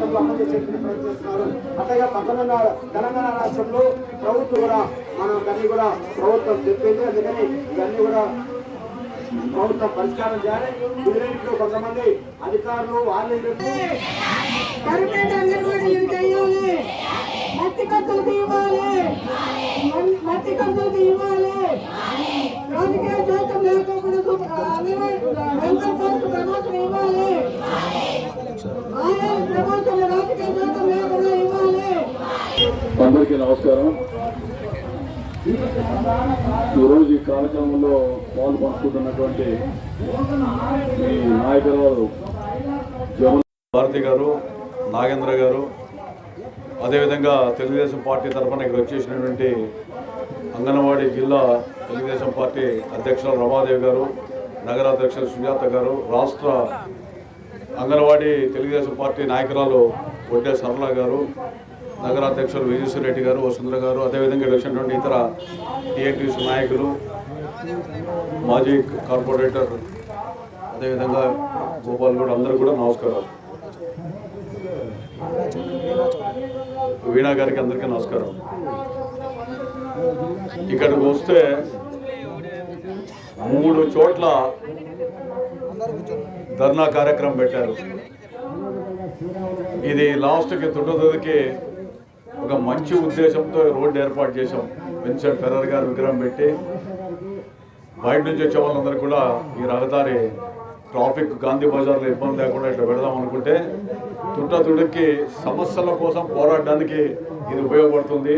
ప్రభుత్వం అమలు చేసేటువంటి ప్రయత్నిస్తున్నారు. అట్లాగే పక్కనున్న తెలంగాణ రాష్ట్రంలో ప్రభుత్వం కూడా దాన్ని కూడా ప్రభుత్వం చెప్పింది. అందుకని ఇవన్నీ కూడా ప్రభుత్వం పరిష్కారం చేయాలి. వీళ్ళింట్లో కొంతమంది అధికారులు వాళ్ళు మట్టి ఖర్చులు ఇవ్వాలి, మట్టి ఖర్చులు ఇవ్వాలి. రాజకీయ జీవితం లేకపోకూడదు, ప్రమోషన్ ఇవ్వాలి. ప్రమోషన్ రాజకీయ జీవితం లేకుండా ఇవ్వాలి. అందరికీ నమస్కారం. ఈరోజు ఈ కార్యక్రమంలో పాల్పంచుకుంటున్నటువంటి ఈ నాయకురాలు భారతి గారు, నాగేంద్ర గారు, అదేవిధంగా తెలుగుదేశం పార్టీ తరఫున ఇక్కడ వచ్చేసినటువంటి అంగన్వాడీ జిల్లా తెలుగుదేశం పార్టీ అధ్యక్షులు రమాదేవి గారు, నగరాధ్యక్షులు సుజాత గారు, రాష్ట్ర అంగన్వాడీ తెలుగుదేశం పార్టీ నాయకురాలు ఒడ్డే సరళ గారు, నగరాధ్యక్షులు విజయశ్వర రెడ్డి గారు, వసుంధర గారు, అదేవిధంగా వచ్చినటువంటి ఇతర టీఎన్టీసీ నాయకులు, మాజీ కార్పొరేటర్, అదేవిధంగా గోపాల్ గౌడ్, అందరూ కూడా నమస్కారం. వీణా గారికి అందరికీ నమస్కారం. ఇక్కడికి వస్తే 3 చోట్ల ధర్నా కార్యక్రమం పెట్టారు. ఇది లాస్ట్కి తుట్టదుదికి ఒక మంచి ఉద్దేశంతో రోడ్డు ఏర్పాటు చేశాం. విన్సెంట్ ఫెర్రర్ గారు విగ్రహం పెట్టి బయట నుంచి వచ్చే వాళ్ళందరూ కూడా ఈ రహదారి ట్రాఫిక్ గాంధీ బజార్లో ఇబ్బంది లేకుండా ఇట్లా పెడదాం అనుకుంటే తుట్టతుడికి సమస్యల కోసం పోరాడడానికి ఇది ఉపయోగపడుతుంది.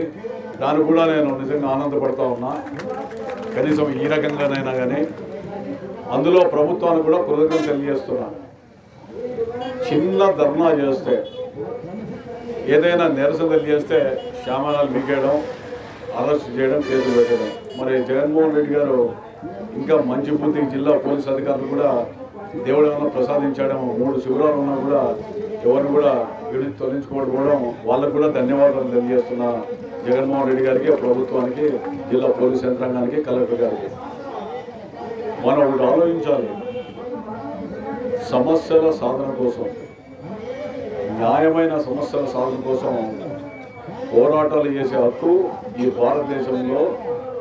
దానికి కూడా నేను నిజంగా ఆనందపడుతూ ఉన్నా. కనీసం ఈ రకంగానైనా కానీ అందులో ప్రభుత్వానికి కూడా కృతజ్ఞతలు తెలియజేస్తున్నా. చిన్న ధర్నా చేస్తే, ఏదైనా నిరసన తెలియజేస్తే శ్యామనాలు మీకేయడం, అరెస్ట్ చేయడం, కేసులు పెట్టడం. మరి జగన్మోహన్ రెడ్డి గారు ఇంకా మంచి బుద్ధి జిల్లా పోలీస్ అధికారులు కూడా దేవుడు ఏమైనా ప్రసాదించడం, 3 శిబిరాలు ఉన్నా కూడా ఎవరిని కూడా విడిచి తొలగించుకోవడం, వాళ్ళకు కూడా ధన్యవాదాలు తెలియజేస్తున్నా. జగన్మోహన్ రెడ్డి గారికి, ప్రభుత్వానికి, జిల్లా పోలీస్ యంత్రాంగానికి, కలెక్టర్ గారికి. మనం ఒకటి ఆలోచించాలి. సమస్యల సాధన కోసం, న్యాయమైన సమస్యల సాధన కోసం పోరాటాలు చేసే హక్కు ఈ భారతదేశంలో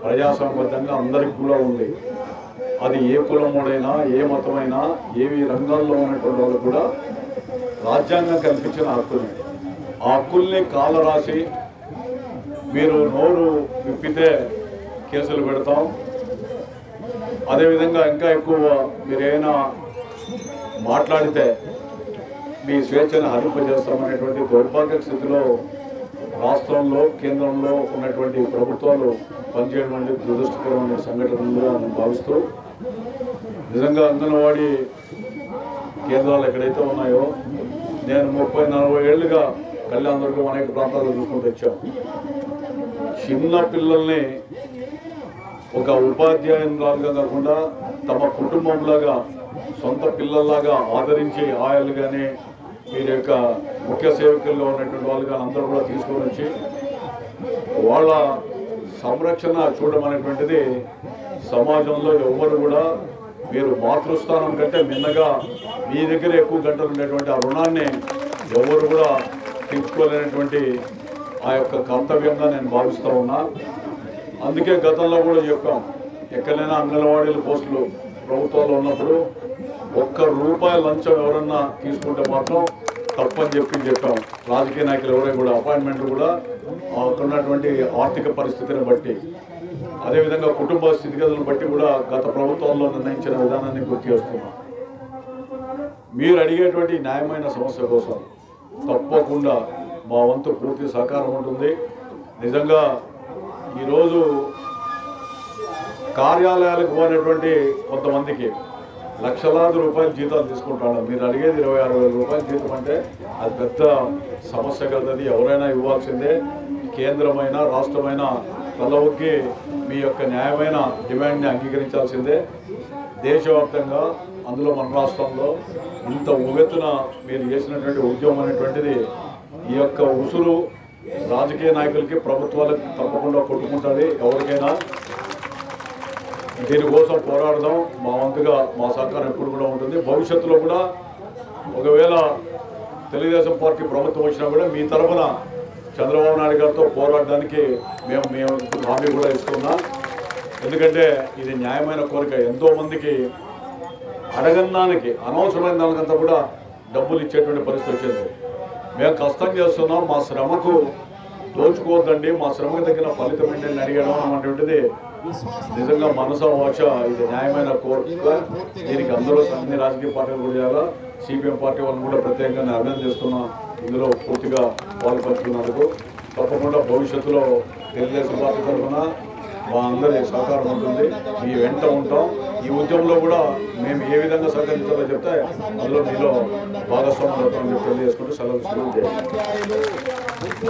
ప్రజాస్వామ్యబద్ధంగా అందరికీ కూడా ఉంది. అది ఏ కులముడైనా, ఏ మతమైనా, ఏవి రంగాల్లో ఉన్నటువంటి వాళ్ళు కూడా రాజ్యాంగం కల్పించిన హక్కుని, ఆ హక్కుల్ని కాలరాసి మీరు నోరు విప్పితే కేసులు పెడతాం. అదేవిధంగా ఇంకా ఎక్కువ మీరేమైనా మాట్లాడితే మీ స్వేచ్ఛను హరింపజేస్తామనేటువంటి దౌర్భాగ్య స్థితిలో రాష్ట్రంలో, కేంద్రంలో ఉన్నటువంటి ప్రభుత్వాలు పనిచేయడం అనేది దురదృష్టకరమైన సంఘటనలుగా నేను భావిస్తూ, నిజంగా అంగన్వాడీ కేంద్రాలు ఎక్కడైతే ఉన్నాయో, నేను 30-40 ఏళ్ళుగా కళ్యాణదుర్గం అనేక ప్రాంతాల్లో చూసుకుంటూ వచ్చాం. చిన్న పిల్లల్ని ఒక ఉపాధ్యాయురాలుగా కాకుండా తమ కుటుంబంలాగా, సొంత పిల్లల్లాగా ఆదరించి ఆయలు కానీ, వీరి యొక్క ముఖ్య సేవకులుగా ఉన్నటువంటి వాళ్ళు కానీ అందరూ కూడా తీసుకొని వచ్చి వాళ్ళ సంరక్షణ చూడడం అనేటువంటిది సమాజంలో ఎవరు కూడా, మీరు మాతృస్థానం కంటే మిన్నగా మీ దగ్గర ఎక్కువ గంటలు ఉండేటువంటి ఆ రుణాన్ని ఎవరు కూడా తీర్చుకోలేనటువంటి ఆ యొక్క కర్తవ్యంగా నేను భావిస్తూ ఉన్నా. అందుకే గతంలో కూడా చెప్పాం, ఎక్కడైనా అంగన్వాడీల పోస్టులు ప్రభుత్వాలు ఉన్నప్పుడు ₹1 లంచం ఎవరన్నా తీసుకుంటే మాత్రం తప్పని చెప్పాం. రాజకీయ నాయకులు ఎవరైనా కూడా అపాయింట్మెంట్లు కూడా ఉన్నటువంటి ఆర్థిక పరిస్థితిని బట్టి, అదేవిధంగా కుటుంబ స్థితిగతులను బట్టి కూడా గత ప్రభుత్వాల్లో నిర్ణయించిన విధానాన్ని గుర్తు చేస్తున్నాం. మీరు అడిగేటువంటి న్యాయమైన సమస్య కోసం తప్పకుండా మా వంతు పూర్తి సహకారం ఉంటుంది. నిజంగా ఈరోజు కార్యాలయాలకు పోయినటువంటి కొంతమందికి లక్షలాది రూపాయలు జీతాలు తీసుకుంటాడు. మీరు అడిగేది 26,000 రూపాయలు జీతం అంటే అది పెద్ద సమస్య కదది. ఎవరైనా ఇవ్వాల్సిందే. కేంద్రమైన, రాష్ట్రమైన తల ఒక్కి మీ యొక్క న్యాయమైన డిమాండ్ని అంగీకరించాల్సిందే. దేశవ్యాప్తంగా, అందులో మన రాష్ట్రంలో ఇంత ఉగెత్తున మీరు చేసినటువంటి ఉద్యమం అనేటువంటిది ఈ యొక్క ఉసురు రాజకీయ నాయకులకి, ప్రభుత్వాలకు తప్పకుండా కొట్టుకుంటుంది. ఎవరికైనా దీనికోసం పోరాడదాం. మా వంతుగా మా సహకారం ఎప్పుడు కూడా ఉంటుంది. భవిష్యత్తులో కూడా ఒకవేళ తెలుగుదేశం పార్టీ ప్రభుత్వం వచ్చినా కూడా మీ తరఫున చంద్రబాబు నాయుడు గారితో పోరాడడానికి మేము హామీ కూడా ఇస్తున్నాం. ఎందుకంటే ఇది న్యాయమైన కోరిక. ఎంతోమందికి అడగన్నానికి అనవసరమైన దానికంతా కూడా డబ్బులు ఇచ్చేటువంటి పరిస్థితి వచ్చింది. మేము కష్టం చేస్తున్నాం, మా శ్రమకు దోచుకోవద్దండి, మా శ్రమకు తగిన ఫలితం ఏంటని అడిగడం అనేటువంటిది నిజంగా మనసా వాచ ఇది న్యాయమైన కోరిక. దీనికి అందరూ అన్ని రాజకీయ పార్టీలు కూడా చేయాలా. సిపిఎం పార్టీ వాళ్ళని కూడా ప్రత్యేకంగా అభినందిస్తున్నాం ఇందులో పూర్తిగా పాల్పంచుకున్నందుకు. తప్పకుండా భవిష్యత్తులో తెలుగుదేశం పార్టీ తరఫున మా అందరి సహకారం ఉంటుంది, మీ వెంట ఉంటాం. ఈ ఉద్యమంలో కూడా మేము ఏ విధంగా సహకరించాలో చెప్తే అందులో మీలో భాగస్వాములు అవుతామని తెలియజేసుకుంటూ సెలవు.